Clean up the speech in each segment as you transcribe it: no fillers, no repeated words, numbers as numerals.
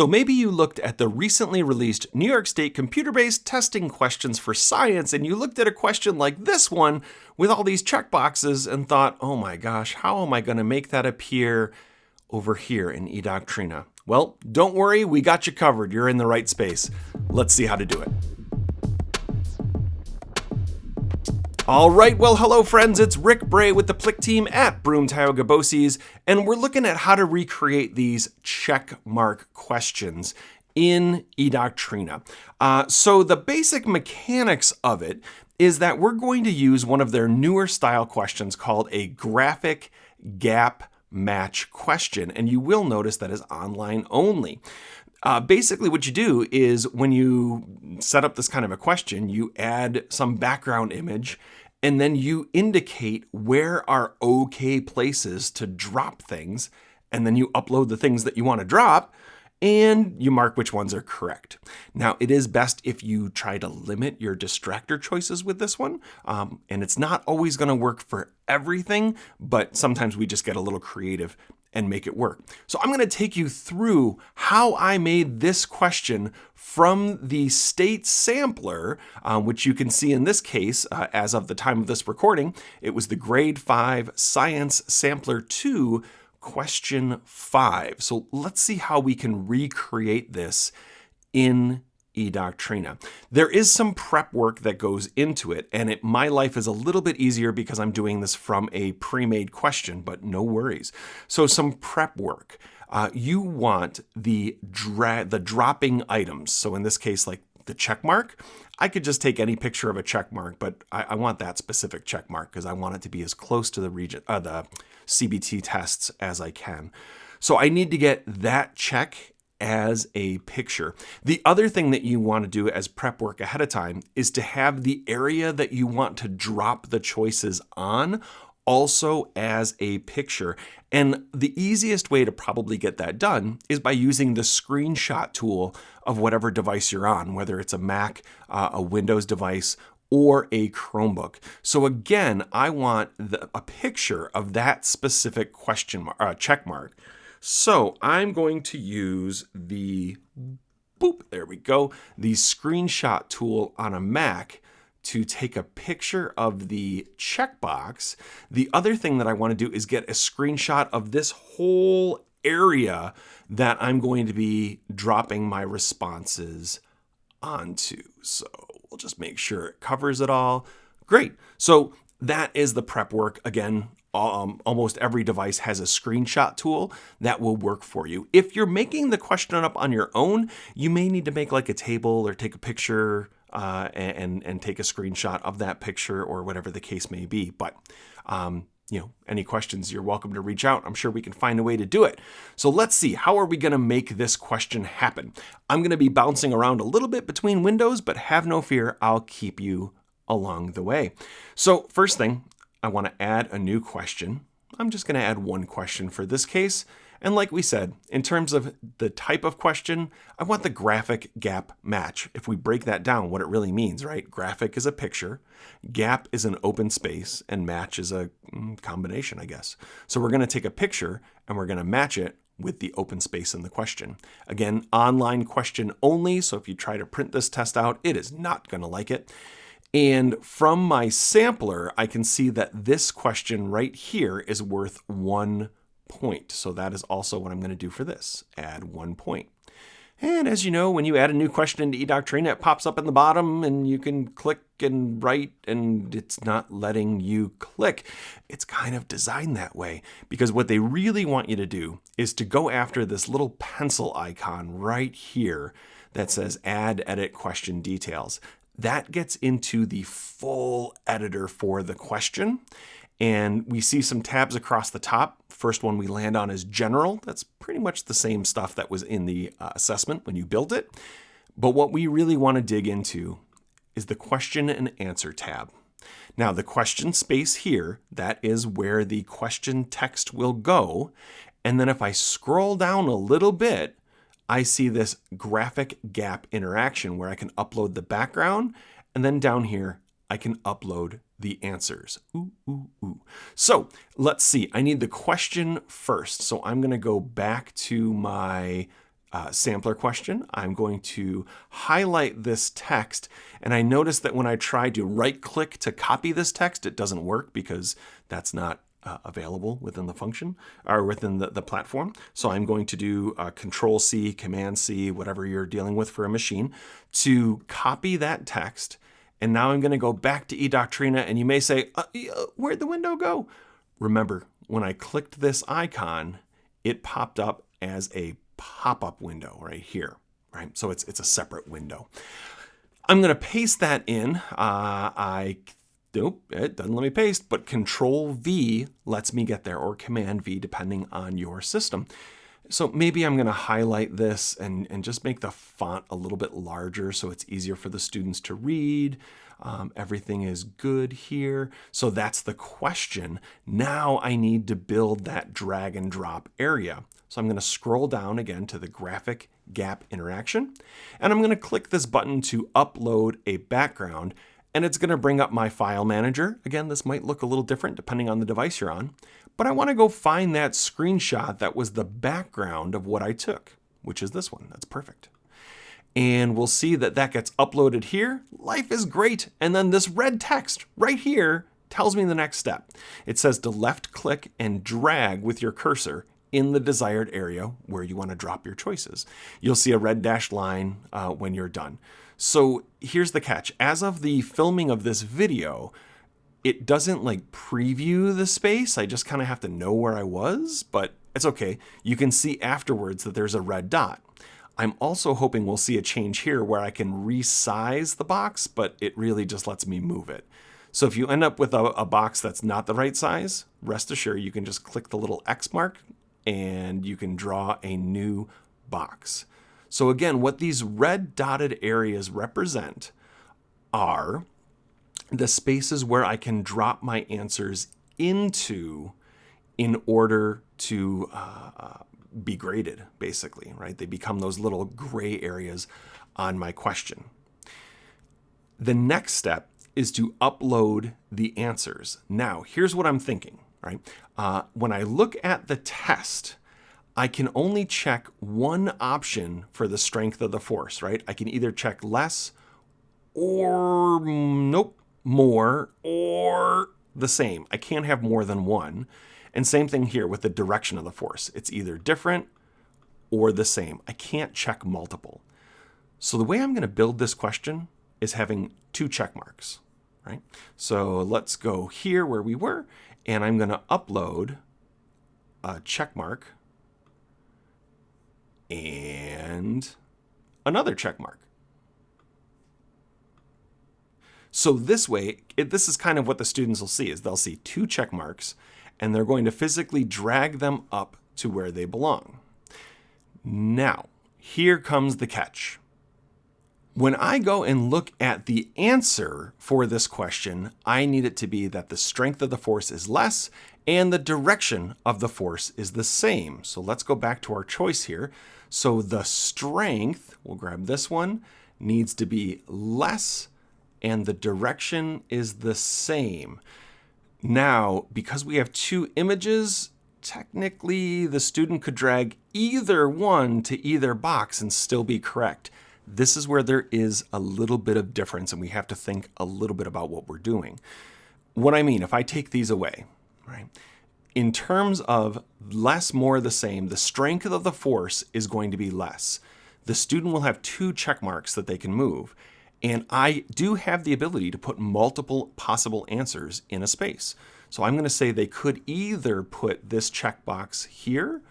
So maybe you looked at the recently released New York State computer-based testing questions for science, and you looked at a question like this one with all these checkboxes and thought, oh my gosh, how am I going to make that appear over here in eDoctrina? Well, don't worry, we got you covered. You're in the right space. Let's see how to do it. All right, well, hello friends, it's Rick Bray with the Plick team at Broom Tioga Boses, and we're looking at how to recreate these check mark questions in eDoctrina. So the basic mechanics of it is that we're going to use one of their newer style questions called a graphic gap match question, and you will notice that is online only. Basically what you do is when you set up this kind of a question, you add some background image and then you indicate where are okay places to drop things, and then you upload the things that you want to drop and you mark which ones are correct. Now, it is best if you try to limit your distractor choices with this one, and it's not always going to work for everything, but sometimes we just get a little creative and make it work. So I'm going to take you through how I made this question from the state sampler, which you can see in this case, as of the time of this recording, it was the grade 5 Science Sampler 2 question 5. So let's see how we can recreate this in eDoctrina. There is some prep work that goes into it, and my life is a little bit easier because I'm doing this from a pre-made question, but no worries. So some prep work. You want the dropping items. So in this case, like the check mark, I could just take any picture of a check mark, but I want that specific check mark because I want it to be as close to the CBT tests as I can. So I need to get that check as a picture. The other thing that you want to do as prep work ahead of time is to have the area that you want to drop the choices on also as a picture. And the easiest way to probably get that done is by using the screenshot tool of whatever device you're on, whether it's a Mac, a Windows device, or a Chromebook. So again, I want a picture of that specific check mark. So I'm going to use the there we go, the screenshot tool on a Mac to take a picture of the checkbox. The other thing that I want to do is get a screenshot of this whole area that I'm going to be dropping my responses onto. So we'll just make sure it covers it all. Great. So that is the prep work. Again, almost every device has a screenshot tool that will work for you. If you're making the question up on your own, you may need to make like a table or take a picture and take a screenshot of that picture or whatever the case may be. But any questions, you're welcome to reach out. I'm sure we can find a way to do it. So let's see, how are we going to make this question happen? I'm going to be bouncing around a little bit between windows, but have no fear, I'll keep you along the way. So first thing, I want to add a new question. I'm just going to add one question for this case. And like we said, in terms of the type of question, I want the graphic gap match. If we break that down, what it really means, right? Graphic is a picture, gap is an open space, and match is a combination, I guess. So we're going to take a picture and we're going to match it with the open space in the question. Again, online question only. So if you try to print this test out, it is not going to like it. And from my sampler, I can see that this question right here is worth 1 point. So that is also what I'm going to do for this, add 1 point. And as you know, when you add a new question into eDoctrina, it pops up in the bottom and you can click and write, and it's not letting you click. It's kind of designed that way because what they really want you to do is to go after this little pencil icon right here that says add edit question details. That gets into the full editor for the question. And we see some tabs across the top. First one we land on is general. That's pretty much the same stuff that was in the assessment when you built it. But what we really want to dig into is the question and answer tab. Now the question space here, that is where the question text will go. And then if I scroll down a little bit, I see this graphic gap interaction where I can upload the background, and then down here, I can upload the answers. So let's see, I need the question first. So I'm gonna go back to my sampler question. I'm going to highlight this text, and I notice that when I try to right-click to copy this text, it doesn't work because that's not available within the function or within the platform. So I'm going to do Control-C, Command-C, whatever you're dealing with for a machine, to copy that text. And now I'm going to go back to eDoctrina, and you may say, where'd the window go? Remember, when I clicked this icon, it popped up as a pop-up window right here, right? So it's a separate window. I'm going to paste that in. Nope, it doesn't let me paste, but Control-V lets me get there, or Command-V, depending on your system. So maybe I'm going to highlight this and just make the font a little bit larger so it's easier for the students to read. Everything is good here. So that's the question. Now I need to build that drag and drop area. So I'm going to scroll down again to the graphic gap interaction, and I'm going to click this button to upload a background, and it's going to bring up my file manager. Again, this might look a little different depending on the device you're on, but I want to go find that screenshot that was the background of what I took, which is this one. That's perfect. And we'll see that that gets uploaded here. Life is great. And then this red text right here tells me the next step. It says to left click and drag with your cursor in the desired area where you want to drop your choices. You'll see a red dashed line when you're done. So here's the catch. As of the filming of this video, it doesn't like preview the space. I just kind of have to know where I was, but it's okay. You can see afterwards that there's a red dot. I'm also hoping we'll see a change here where I can resize the box, but it really just lets me move it. So if you end up with a box that's not the right size, rest assured you can just click the little X mark and you can draw a new box. So again, what these red dotted areas represent are the spaces where I can drop my answers into in order to be graded, basically, right? They become those little gray areas on my question. The next step is to upload the answers. Now, here's what I'm thinking, right? When I look at the test, I can only check one option for the strength of the force, right? I can either check less or nope, more or the same. I can't have more than one. And same thing here with the direction of the force. It's either different or the same. I can't check multiple. So the way I'm going to build this question is having two check marks, right? So let's go here where we were, and I'm going to upload a check mark and another check mark. So this way, this is kind of what the students will see, is they'll see two check marks, and they're going to physically drag them up to where they belong. Now, here comes the catch. When I go and look at the answer for this question, I need it to be that the strength of the force is less and the direction of the force is the same. So let's go back to our choice here. So the strength, we'll grab this one, needs to be less and the direction is the same. Now, because we have two images, technically the student could drag either one to either box and still be correct. This is where there is a little bit of difference and we have to think a little bit about what we're doing. What I mean, if I take these away, right? In terms of less, more, the same, the strength of the force is going to be less. The student will have two check marks that they can move. And I do have the ability to put multiple possible answers in a space. So I'm going to say they could either put this checkbox here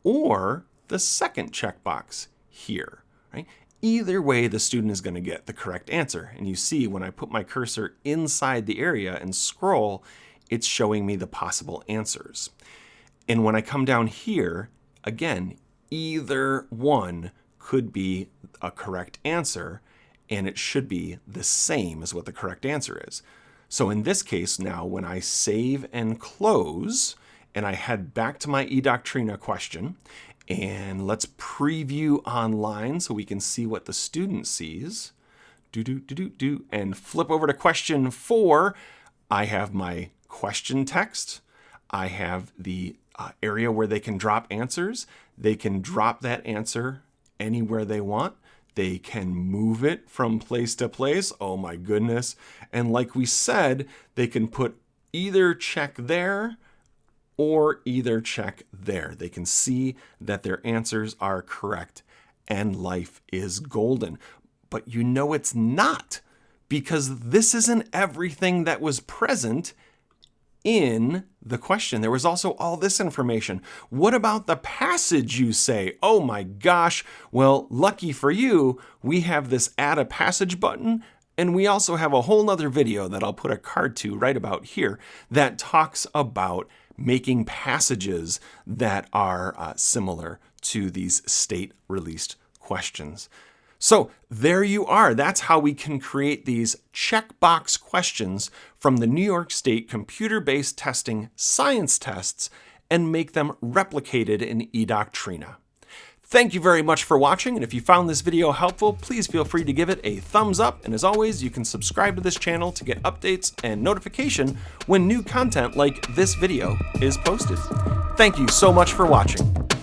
or the second checkbox here, right? Either way, the student is going to get the correct answer. And you see when I put my cursor inside the area and scroll, it's showing me the possible answers. And when I come down here, again, either one could be a correct answer, and it should be the same as what the correct answer is. So in this case now, when I save and close, and I head back to my eDoctrina question, and let's preview online so we can see what the student sees, and flip over to question 4, I have my question text, I have the area where they can drop answers, they can drop that answer anywhere they want. They can move it from place to place. Oh my goodness. And like we said, they can put either check there or either check there. They can see that their answers are correct and life is golden. But you know it's not, because this isn't everything that was present in the question. There was also all this information. What about the passage, you say? Oh my gosh. Well, lucky for you, we have this add a passage button, and we also have a whole nother video that I'll put a card to right about here that talks about making passages that are similar to these state-released questions. So there you are. That's how we can create these checkbox questions from the New York State computer-based testing science tests and make them replicated in eDoctrina. Thank you very much for watching, and if you found this video helpful, please feel free to give it a thumbs up, and as always, you can subscribe to this channel to get updates and notification when new content like this video is posted. Thank you so much for watching.